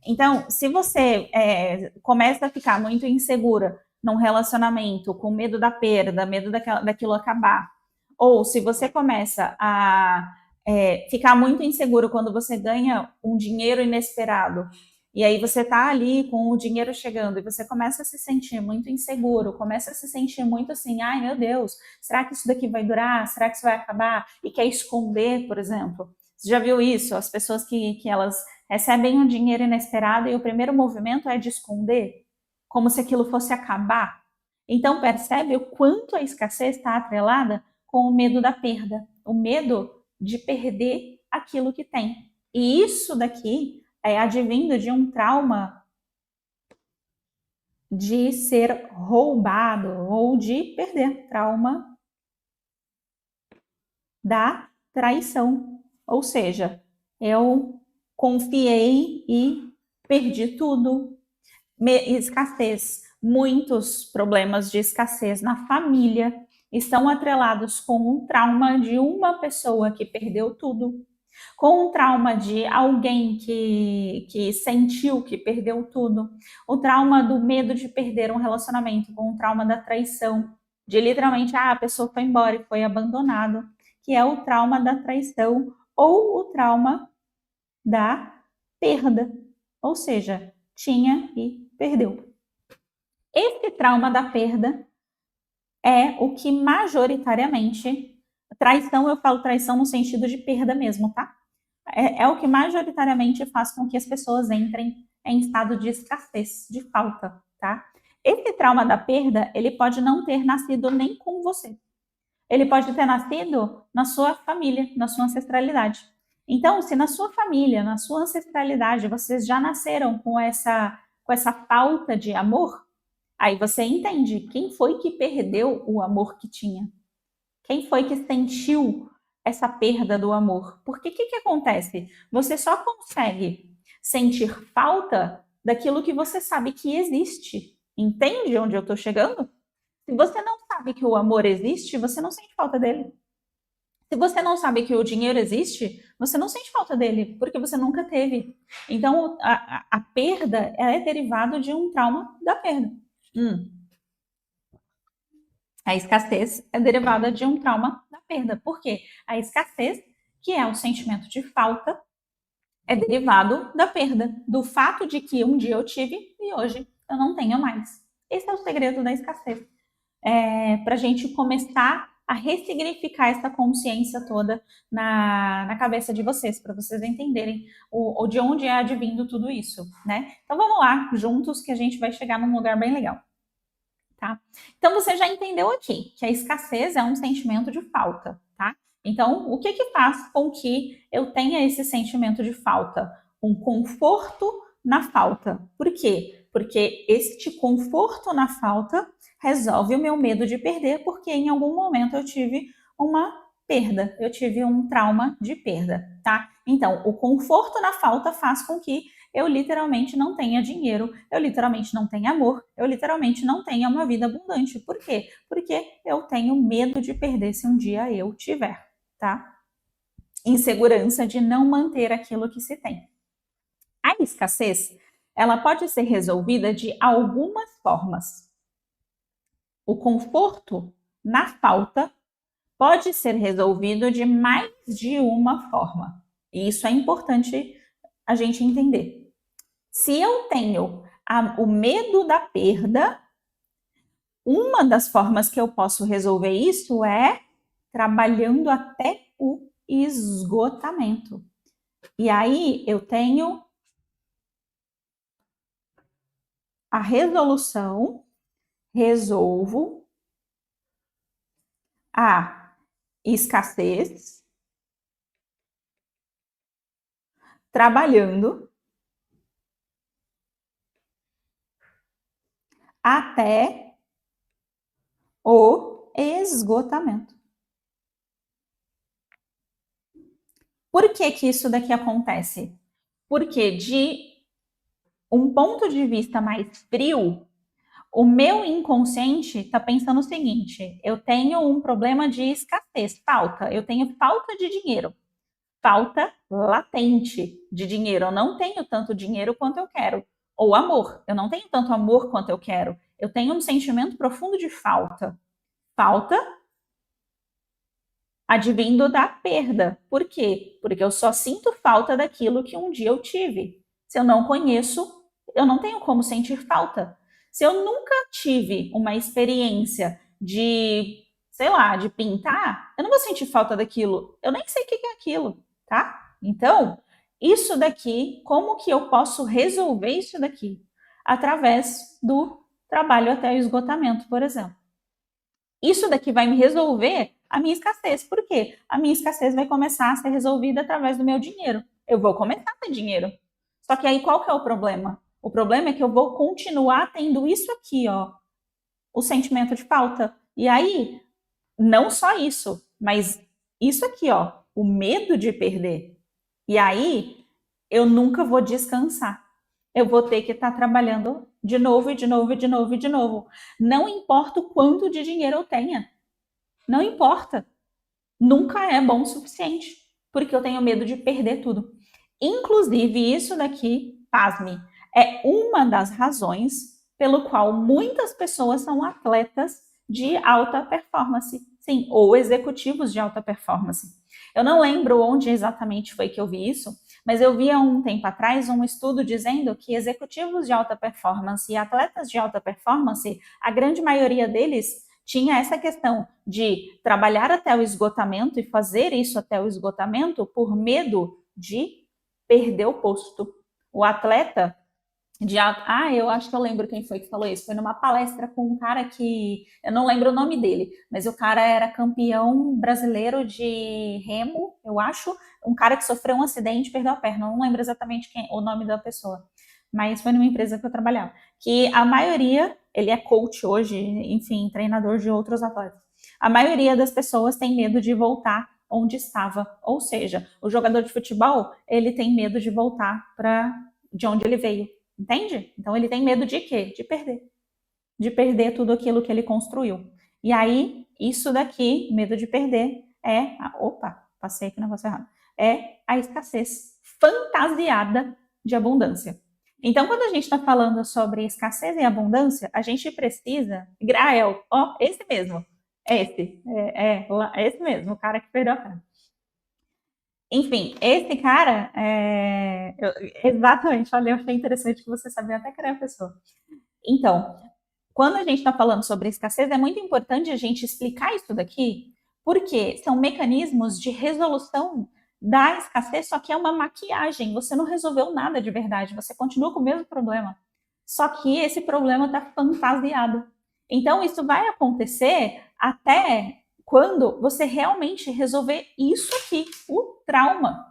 Então, se você começa a ficar muito insegura num relacionamento, com medo da perda, medo daquilo acabar, ou se você começa a ficar muito inseguro quando você ganha um dinheiro inesperado, e aí você tá ali com o dinheiro chegando e você começa a se sentir muito inseguro, começa a se sentir muito assim, ai meu Deus, será que isso daqui vai durar? Será que isso vai acabar? E quer esconder, por exemplo. Você já viu isso? As pessoas que elas recebem um dinheiro inesperado e o primeiro movimento é de esconder, como se aquilo fosse acabar. Então percebe o quanto a escassez está atrelada com o medo da perda, o medo de perder aquilo que tem. E isso daqui é advindo de um trauma de ser roubado ou de perder, trauma da traição. Ou seja, eu confiei e perdi tudo. Escassez. Muitos problemas de escassez na família estão atrelados com um trauma de uma pessoa que perdeu tudo, com um trauma de alguém que sentiu que perdeu tudo, o trauma do medo de perder um relacionamento, com o trauma da traição, de literalmente, a pessoa foi embora e foi abandonado, que é o trauma da traição ou o trauma da perda, ou seja, tinha e perdeu. Esse trauma da perda é o que majoritariamente, traição, eu falo traição no sentido de perda mesmo, tá? É o que majoritariamente faz com que as pessoas entrem em estado de escassez, de falta, tá? Esse trauma da perda, ele pode não ter nascido nem com você. Ele pode ter nascido na sua família, na sua ancestralidade. Então, se na sua família, na sua ancestralidade, vocês já nasceram com essa falta de amor, aí você entende quem foi que perdeu o amor que tinha. Quem foi que sentiu essa perda do amor? Porque o que acontece? Você só consegue sentir falta daquilo que você sabe que existe. Entende onde eu estou chegando? Se você não sabe que o amor existe, você não sente falta dele. Se você não sabe que o dinheiro existe, você não sente falta dele, porque você nunca teve. Então, a perda é derivado de um trauma da perda. A escassez é derivada de um trauma da perda. Por quê? A escassez, que é o sentimento de falta, é derivado da perda, do fato de que um dia eu tive e hoje eu não tenho mais. Esse é o segredo da escassez. Para a gente começar a ressignificar essa consciência toda na cabeça de vocês, para vocês entenderem de onde é advindo tudo isso, né? Então vamos lá, juntos, que a gente vai chegar num lugar bem legal. Tá? Então você já entendeu aqui que a escassez é um sentimento de falta, tá? Então, o que faz com que eu tenha esse sentimento de falta? Um conforto na falta. Por quê? Porque este conforto na falta resolve o meu medo de perder, porque em algum momento eu tive uma perda, eu tive um trauma de perda, tá? Então, o conforto na falta faz com que eu literalmente não tenha dinheiro, eu literalmente não tenha amor, eu literalmente não tenha uma vida abundante. Por quê? Porque eu tenho medo de perder se um dia eu tiver, tá? Insegurança de não manter aquilo que se tem. A escassez, ela pode ser resolvida de algumas formas. O conforto na falta pode ser resolvido de mais de uma forma. E isso é importante a gente entender. Se eu tenho o medo da perda, uma das formas que eu posso resolver isso é trabalhando até o esgotamento. E aí eu tenho a resolução, resolvo a escassez, trabalhando até o esgotamento. Por que isso daqui acontece? Porque de um ponto de vista mais frio, o meu inconsciente está pensando o seguinte: eu tenho um problema de escassez, falta, eu tenho falta de dinheiro. falta latente de dinheiro. Eu não tenho tanto dinheiro quanto eu quero. Ou amor. Eu não tenho tanto amor quanto eu quero. Eu tenho um sentimento profundo de falta. Falta advindo da perda. Por quê? Porque eu só sinto falta daquilo que um dia eu tive. Se eu não conheço, eu não tenho como sentir falta. Se eu nunca tive uma experiência de, sei lá, de pintar, eu não vou sentir falta daquilo. Eu nem sei o que é aquilo, tá? Então, isso daqui, como que eu posso resolver isso daqui? Através do trabalho até o esgotamento, por exemplo. Isso daqui vai me resolver a minha escassez. Por quê? A minha escassez vai começar a ser resolvida através do meu dinheiro. Eu vou começar a ter dinheiro. Só que aí qual que é o problema? O problema é que eu vou continuar tendo isso aqui, ó, o sentimento de falta. E aí, não só isso, mas isso aqui, ó, o medo de perder. E aí, eu nunca vou descansar. Eu vou ter que estar trabalhando de novo e de novo e de novo e de novo. Não importa o quanto de dinheiro eu tenha. Não importa. Nunca é bom o suficiente, porque eu tenho medo de perder tudo. Inclusive, isso daqui, pasme, é uma das razões pelo qual muitas pessoas são atletas de alta performance, sim, ou executivos de alta performance. Eu não lembro onde exatamente foi que eu vi isso, mas eu vi há um tempo atrás um estudo dizendo que executivos de alta performance e atletas de alta performance, a grande maioria deles tinha essa questão de trabalhar até o esgotamento e fazer isso até o esgotamento por medo de perder o posto. O atleta de alto... Ah, eu acho que eu lembro quem foi que falou isso. Foi numa palestra com um cara que... Eu não lembro o nome dele, mas o cara era campeão brasileiro de remo, eu acho. Um cara que sofreu um acidente e perdeu a perna. Eu não lembro exatamente o nome da pessoa. Mas foi numa empresa que eu trabalhava. Que a maioria, ele é coach hoje, enfim, treinador de outros atletas. A maioria das pessoas tem medo de voltar onde estava. Ou seja, o jogador de futebol, ele tem medo de voltar para de onde ele veio. Entende? Então ele tem medo de quê? De perder. De perder tudo aquilo que ele construiu. E aí, isso daqui, medo de perder, é... Opa, passei aqui o negócio errado. É a escassez fantasiada de abundância. Então, quando a gente está falando sobre escassez e abundância, a gente precisa... Grael, ó, esse mesmo. É esse. É esse mesmo, o cara que perdeu a perna. Enfim, esse cara... exatamente, olha, eu achei interessante que você sabia até que era a pessoa. Então, quando a gente está falando sobre escassez, é muito importante a gente explicar isso daqui, porque são mecanismos de resolução da escassez, só que é uma maquiagem. Você não resolveu nada de verdade, você continua com o mesmo problema. Só que esse problema está fantasiado. Então, isso vai acontecer até quando você realmente resolver isso aqui, o trauma.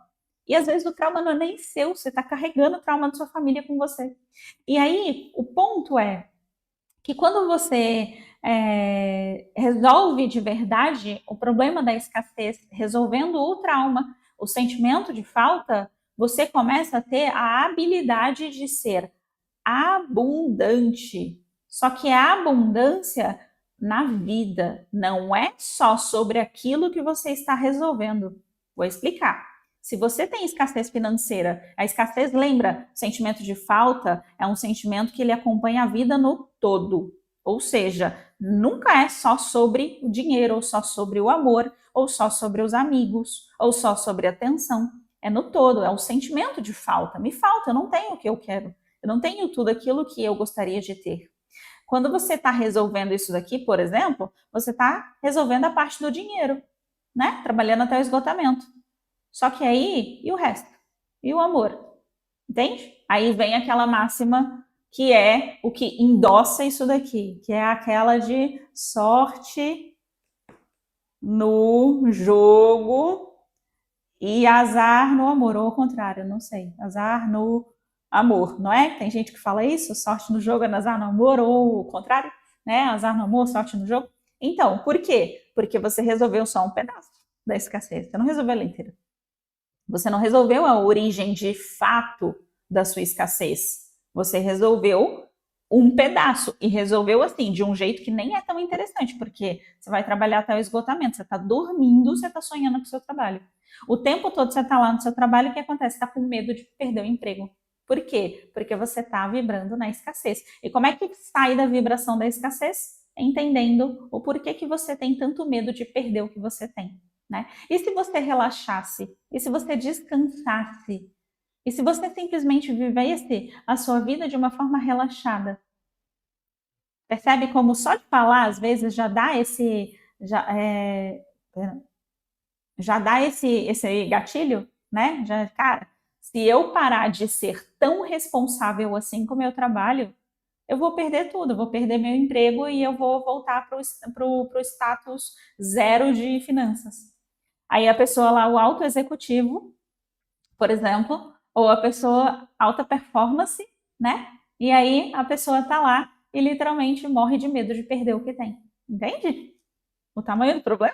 E às vezes o trauma não é nem seu, você está carregando o trauma da sua família com você. E aí, o ponto é que quando você resolve de verdade o problema da escassez, resolvendo o trauma, o sentimento de falta, você começa a ter a habilidade de ser abundante. Só que a abundância na vida não é só sobre aquilo que você está resolvendo. Vou explicar. Se você tem escassez financeira, a escassez lembra, o sentimento de falta é um sentimento que ele acompanha a vida no todo. Ou seja, nunca é só sobre o dinheiro, ou só sobre o amor, ou só sobre os amigos, ou só sobre a atenção. É no todo, é o sentimento de falta. Me falta, eu não tenho o que eu quero. Eu não tenho tudo aquilo que eu gostaria de ter. Quando você está resolvendo isso daqui, por exemplo, você está resolvendo a parte do dinheiro, né? Trabalhando até o esgotamento. Só que aí, e o resto? E o amor? Entende? Aí vem aquela máxima que é o que endossa isso daqui, que é aquela de sorte no jogo e azar no amor, ou ao contrário, não sei, azar no amor, não é? Tem gente que fala isso, sorte no jogo, azar no amor, ou o contrário, né? Azar no amor, sorte no jogo. Então, por quê? Porque você resolveu só um pedaço da escassez, você não resolveu ela inteira. Você não resolveu a origem de fato da sua escassez. Você resolveu um pedaço e resolveu assim, de um jeito que nem é tão interessante, porque você vai trabalhar até o esgotamento, você está dormindo, você está sonhando com o seu trabalho. O tempo todo você está lá no seu trabalho, o que acontece? Está com medo de perder o emprego. Por quê? Porque você está vibrando na escassez. E como é que sai da vibração da escassez? Entendendo o porquê que você tem tanto medo de perder o que você tem, né? E se você relaxasse? E se você descansasse? E se você simplesmente vivesse a sua vida de uma forma relaxada? Percebe como só de falar, às vezes, já dá esse gatilho, né? Já, cara, se eu parar de ser tão responsável assim com o meu trabalho, eu vou perder tudo, eu vou perder meu emprego e eu vou voltar para o status zero de finanças. Aí a pessoa lá, o alto executivo, por exemplo, ou a pessoa alta performance, né? E aí a pessoa tá lá e literalmente morre de medo de perder o que tem. Entende? O tamanho do problema?